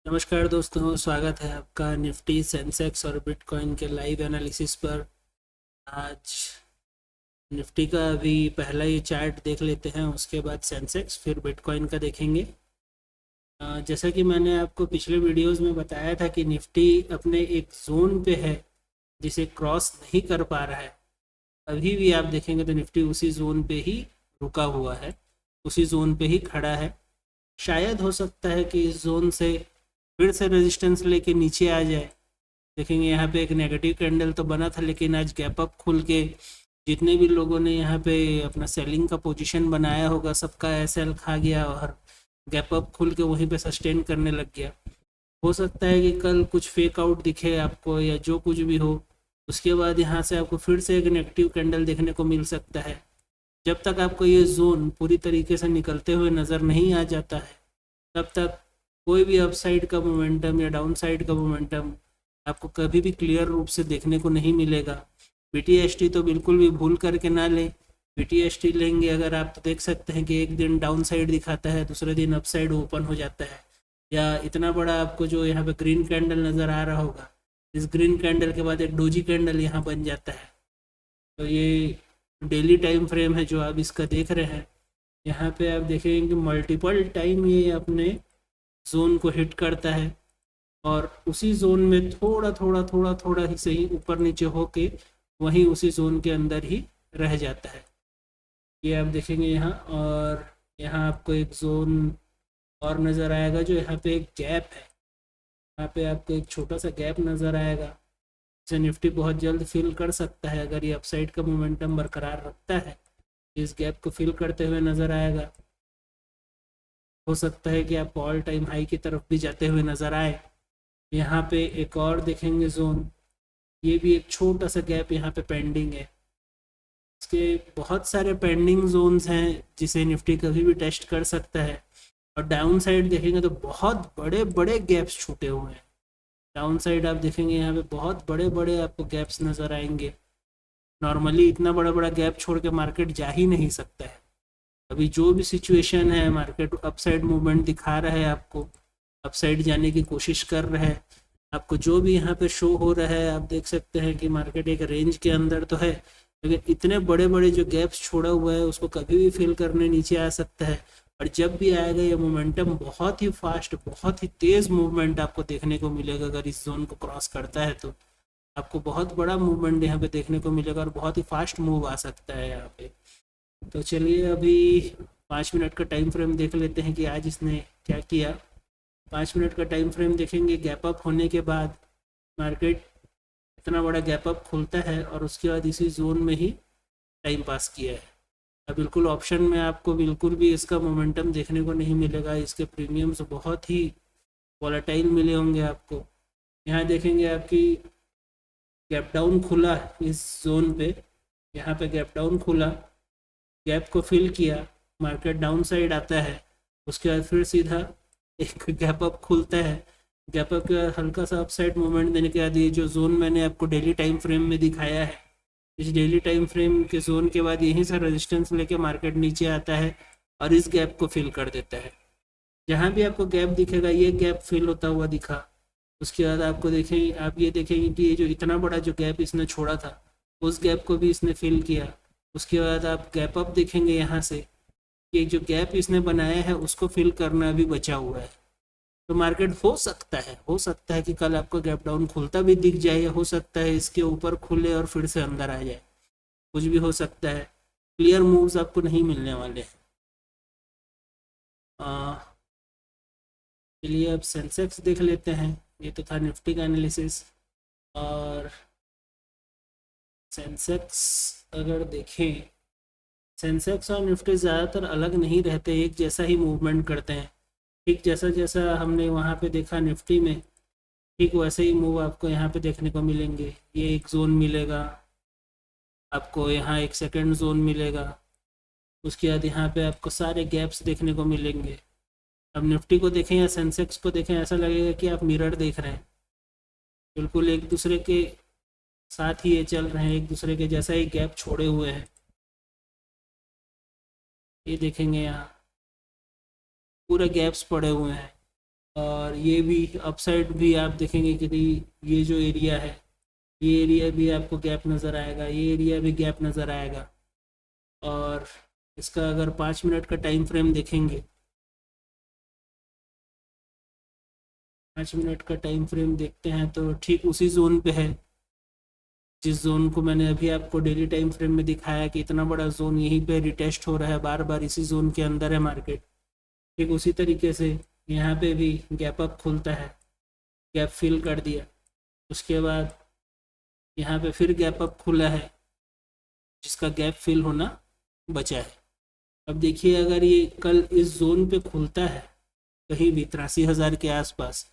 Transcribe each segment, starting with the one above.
नमस्कार दोस्तों, स्वागत है आपका निफ्टी, सेंसेक्स और बिटकॉइन के लाइव एनालिसिस पर। आज निफ्टी का अभी पहला ही चार्ट देख लेते हैं, उसके बाद सेंसेक्स, फिर बिटकॉइन का देखेंगे। जैसा कि मैंने आपको पिछले वीडियोस में बताया था कि निफ्टी अपने एक जोन पे है जिसे क्रॉस नहीं कर पा रहा है। अभी भी आप देखेंगे तो निफ्टी उसी जोन पे ही रुका हुआ है, उसी जोन पे ही खड़ा है। शायद हो सकता है कि इस जोन से फिर से रेजिस्टेंस लेके नीचे आ जाए। देखेंगे यहाँ पे एक नेगेटिव कैंडल तो बना था, लेकिन आज गैप अप खुल के जितने भी लोगों ने यहाँ पे अपना सेलिंग का पोजीशन बनाया होगा, सबका एसएल खा गया और गैप अप खुल के वहीं पे सस्टेन करने लग गया। हो सकता है कि कल कुछ फेक आउट दिखे आपको या जो कुछ भी हो, उसके बाद यहाँ से आपको फिर से एक नेगेटिव कैंडल देखने को मिल सकता है। जब तक आपको ये जोन पूरी तरीके से निकलते हुए नज़र नहीं आ जाता है, तब तक कोई भी अपसाइड का मोमेंटम या डाउन साइड का मोमेंटम आपको कभी भी क्लियर रूप से देखने को नहीं मिलेगा। बीटीएसटी तो बिल्कुल भी भूल करके ना लें। बीटीएसटी लेंगे अगर आप तो देख सकते हैं कि एक दिन डाउन साइड दिखाता है, दूसरे दिन अप साइड ओपन हो जाता है। या इतना बड़ा आपको जो यहाँ पे ग्रीन कैंडल नज़र आ रहा होगा, इस ग्रीन कैंडल के बाद एक डोजी कैंडल यहाँ बन जाता है। तो ये डेली टाइम फ्रेम है जो आप इसका देख रहे हैं। यहाँ पे आप देखेंगे कि मल्टीपल टाइम ये अपने जोन को हिट करता है और उसी जोन में थोड़ा थोड़ा थोड़ा थोड़ा ही सही ऊपर नीचे होके वहीं उसी जोन के अंदर ही रह जाता है। ये आप देखेंगे यहाँ, और यहाँ आपको एक जोन और नज़र आएगा जो यहाँ पे एक गैप है। यहाँ पे आपको एक छोटा सा गैप नज़र आएगा, जिसे निफ्टी बहुत जल्द फिल कर सकता है अगर ये अपसाइड का मोमेंटम बरकरार रखता है। इस गैप को फिल करते हुए नज़र आएगा। हो सकता है कि आप ऑल टाइम हाई की तरफ भी जाते हुए नज़र आए। यहाँ पे एक और देखेंगे जोन, ये भी एक छोटा सा गैप यहाँ पे पेंडिंग है। इसके बहुत सारे पेंडिंग जोन्स हैं जिसे निफ्टी कभी भी टेस्ट कर सकता है। और डाउन साइड देखेंगे तो बहुत बड़े बड़े गैप्स छूटे हुए हैं। डाउन साइड आप देखेंगे यहाँ पे बहुत बड़े बड़े आपको गैप्स नज़र आएंगे। नॉर्मली इतना बड़ा बड़ा गैप छोड़ के मार्केट जा ही नहीं सकता है। अभी जो भी सिचुएशन है, मार्केट अपसाइड मूवमेंट दिखा रहा है, आपको अपसाइड जाने की कोशिश कर रहा है। आपको जो भी यहाँ पे शो हो रहा है, आप देख सकते हैं कि मार्केट एक रेंज के अंदर तो है, लेकिन इतने बड़े बड़े जो गैप्स छोड़ा हुआ है उसको कभी भी फिल करने नीचे आ सकता है। और जब भी आएगा ये मोमेंटम बहुत ही फास्ट, बहुत ही तेज़ मूवमेंट आपको देखने को मिलेगा। अगर इस जोन को क्रॉस करता है तो आपको बहुत बड़ा मूवमेंट यहाँ पे देखने को मिलेगा और बहुत ही फास्ट मूव आ सकता है यहाँ पे। तो चलिए अभी 5 मिनट का टाइम फ्रेम देख लेते हैं कि आज इसने क्या किया। 5 मिनट का टाइम फ्रेम देखेंगे, गैप अप होने के बाद मार्केट इतना बड़ा गैप अप खुलता है और उसके बाद इसी जोन में ही टाइम पास किया है। अब बिल्कुल ऑप्शन में आपको बिल्कुल भी इसका मोमेंटम देखने को नहीं मिलेगा। इसके प्रीमियम्स बहुत ही वॉलेटाइल मिले होंगे आपको। यहाँ देखेंगे आपकी गैप डाउन खुला इस जोन पे, यहाँ पे गैप डाउन खुला, गैप को फिल किया, मार्केट डाउन साइड आता है, उसके बाद फिर सीधा एक गैप अप खुलता है। गैप अप का हल्का सा अपसाइड मूवमेंट देने के बाद ये जो जोन मैंने आपको डेली टाइम फ्रेम में दिखाया है, इस डेली टाइम फ्रेम के जोन के बाद यहीं से रेजिस्टेंस लेके मार्केट नीचे आता है और इस गैप को फिल कर देता है। जहाँ भी आपको गैप दिखेगा, ये गैप फिल होता हुआ दिखा, उसके बाद आपको देखेंगे, आप ये देखेंगे कि ये जो इतना बड़ा जो गैप इसने छोड़ा था, उस गैप को भी इसने फिल किया। उसके बाद आप गैप अप देखेंगे यहाँ से, ये जो गैप इसने बनाया है उसको फिल करना भी बचा हुआ है। तो मार्केट हो सकता है कि कल आपको गैप डाउन खुलता भी दिख जाए, या हो सकता है इसके ऊपर खुले और फिर से अंदर आ जाए, कुछ भी हो सकता है। क्लियर मूव्स आपको नहीं मिलने वाले हैं। चलिए अब सेंसेक्स देख लेते हैं। ये तो था निफ्टी का एनालिसिस। और सेंसेक्स अगर देखें, सेंसेक्स और निफ्टी ज़्यादातर अलग नहीं रहते, एक जैसा ही मूवमेंट करते हैं। ठीक जैसा जैसा हमने वहाँ पे देखा निफ्टी में, ठीक वैसे ही मूव आपको यहाँ पे देखने को मिलेंगे। ये एक जोन मिलेगा आपको, यहाँ एक सेकंड जोन मिलेगा, उसके बाद यहाँ पे आपको सारे गैप्स देखने को मिलेंगे। अब निफ्टी को देखें या सेंसेक्स को देखें, ऐसा लगेगा कि आप मिरर देख रहे हैं। बिल्कुल एक दूसरे के साथ ही ये चल रहे हैं, एक दूसरे के जैसा ही गैप छोड़े हुए हैं। ये देखेंगे यहाँ पूरे गैप्स पड़े हुए हैं और ये भी अपसाइड भी आप देखेंगे कि ये जो एरिया है, ये एरिया भी आपको गैप नज़र आएगा, ये एरिया भी गैप नज़र आएगा। और इसका अगर 5 मिनट का टाइम फ्रेम देखेंगे, 5 मिनट का टाइम फ्रेम देखते हैं तो ठीक उसी जोन पे है जिस जोन को मैंने अभी आपको डेली टाइम फ्रेम में दिखाया कि इतना बड़ा जोन यहीं पे रिटेस्ट हो रहा है, बार बार इसी जोन के अंदर है मार्केट। ठीक उसी तरीके से यहाँ पे भी गैप अप खुलता है, गैप फिल कर दिया, उसके बाद यहाँ पे फिर गैप अप खुला है जिसका गैप फिल होना बचा है। अब देखिए अगर ये कल इस जोन पे खुलता है कहीं भी 83,000 के आसपास,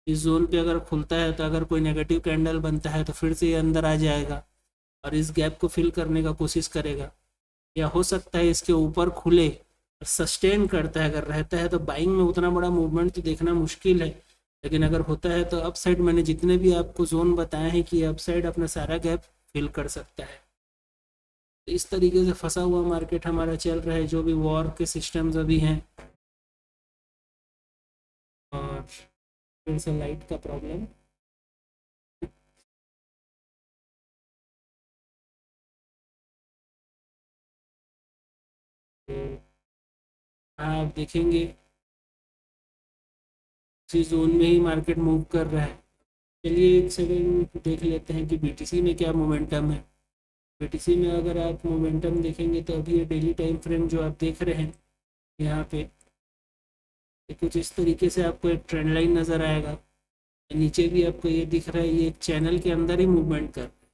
इस जोन पे अगर खुलता है तो अगर कोई नेगेटिव कैंडल बनता है तो फिर से ये अंदर आ जाएगा और इस गैप को फिल करने का कोशिश करेगा, या हो सकता है इसके ऊपर खुले और सस्टेन करता है। अगर रहता है तो बाइंग में उतना बड़ा मूवमेंट तो देखना मुश्किल है, लेकिन अगर होता है तो अप साइड मैंने जितने भी आपको जोन बताए हैं कि अप साइड अपना सारा गैप फिल कर सकता है। तो इस तरीके से फंसा हुआ मार्केट हमारा चल रहा है, जो भी वॉर के सिस्टम्स अभी हैं। और फिर से लाइट का प्रॉब्लम, तो आप देखेंगे उसी जोन में ही मार्केट मूव कर रहा है। चलिए एक सेकेंड देख लेते हैं कि बीटीसी में क्या मोमेंटम है। बीटीसी में अगर आप मोमेंटम देखेंगे तो अभी ये डेली टाइम फ्रेम जो आप देख रहे हैं यहाँ पे, ये कुछ इस तरीके से आपको एक ट्रेंड लाइन नज़र आएगा। नीचे भी आपको ये दिख रहा है, ये एक चैनल के अंदर ही मूवमेंट कर रहा है।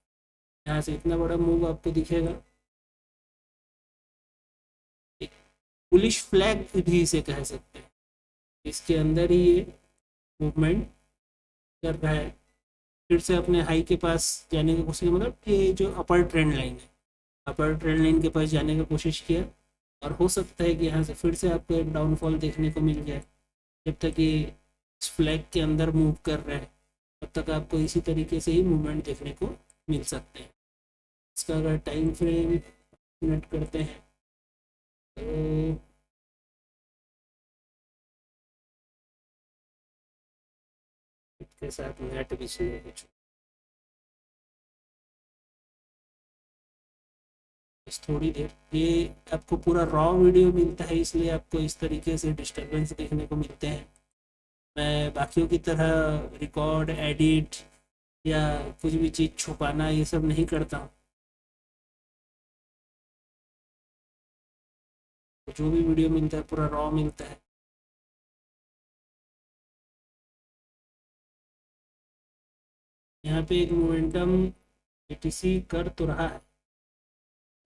यहाँ से इतना बड़ा मूव आपको दिखेगा, एक बुलिश फ्लैग भी इसे कह सकते हैं। इसके अंदर ही ये मूवमेंट कर रहा है, फिर से अपने हाई के पास जाने की कोशिश, मतलब ये जो अपर ट्रेंड लाइन है, अपर ट्रेंड लाइन के पास जाने की कोशिश किया और हो सकता है कि यहाँ से फिर से आपको एक डाउनफॉल देखने को मिल जाए। जब तक ये इस फ्लैग के अंदर मूव कर रहा है तब तक आपको इसी तरीके से ही मूवमेंट देखने को मिल सकते हैं। इसका अगर टाइम फ्रेम मिनट करते हैं तो इसके साथ नेट भी शुरू हो चुका है। थोड़ी देर ये आपको पूरा रॉ वीडियो मिलता है, इसलिए आपको इस तरीके से डिस्टर्बेंस देखने को मिलते हैं। मैं बाकियों की तरह रिकॉर्ड एडिट या कुछ भी चीज़ छुपाना ये सब नहीं करता हूँ। तो जो भी वीडियो मिलता है पूरा रॉ मिलता है। यहाँ पे एक मोमेंटम एटीसी कर तो रहा है,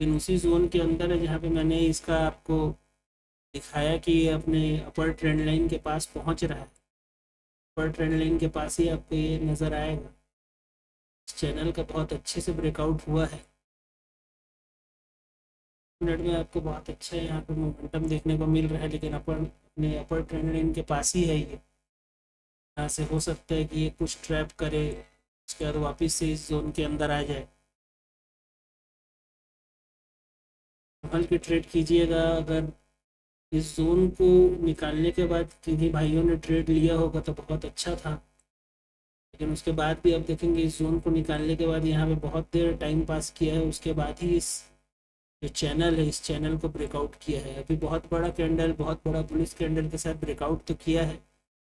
लेकिन उसी जोन के अंदर है जहाँ पे मैंने इसका आपको दिखाया कि ये अपने अपर ट्रेंड लाइन के पास पहुँच रहा है। अपर ट्रेंड लाइन के पास ही आपको ये नज़र आएगा। इस चैनल का बहुत अच्छे से ब्रेकआउट हुआ है। मिनट में आपको बहुत अच्छा यहाँ पे मोमेंटम देखने को मिल रहा है, लेकिन अपने अपर ट्रेंड लाइन के पास ही है ये। यहाँ से हो सकता है कि ये कुछ ट्रैप करे, उसके बाद वापस से इस जोन के अंदर आ जाए। संभल के ट्रेड कीजिएगा। अगर इस जोन को निकालने के बाद किन्हीं भाइयों ने ट्रेड लिया होगा तो बहुत अच्छा था, लेकिन उसके बाद भी आप देखेंगे इस जोन को निकालने के बाद यहाँ पे बहुत देर टाइम पास किया है, उसके बाद ही इस जो चैनल है इस चैनल को ब्रेकआउट किया है। अभी बहुत बड़ा कैंडल, बहुत बड़ा बुलिश कैंडल के साथ ब्रेकआउट तो किया है।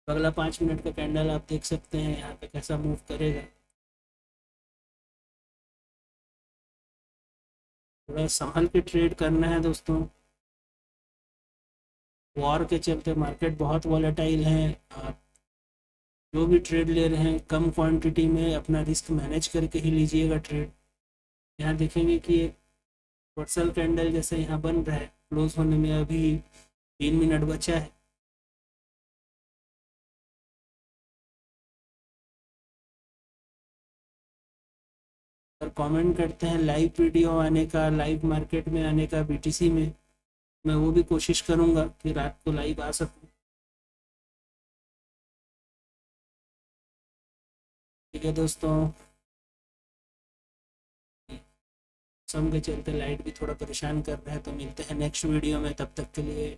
अगला 5 मिनट का कैंडल आप देख सकते हैं यहाँ पे कैसा मूव करेगा। थोड़ा संभल के ट्रेड करना है दोस्तों। वॉर के चलते मार्केट बहुत वॉलेटाइल है। आप जो भी ट्रेड ले रहे हैं कम क्वांटिटी में अपना रिस्क मैनेज करके ही लीजिएगा ट्रेड। यहाँ देखेंगे कि एक वर्सल कैंडल जैसे यहाँ बन रहा है, क्लोज होने में अभी 3 मिनट बचा है। और कमेंट करते हैं लाइव वीडियो आने का, लाइव मार्केट में आने का बीटीसी में, मैं वो भी कोशिश करूँगा कि रात को लाइव आ सकूँ। ठीक है दोस्तों, मौसम के चलते लाइट भी थोड़ा परेशान कर रहा है, तो मिलते हैं नेक्स्ट वीडियो में। तब तक के लिए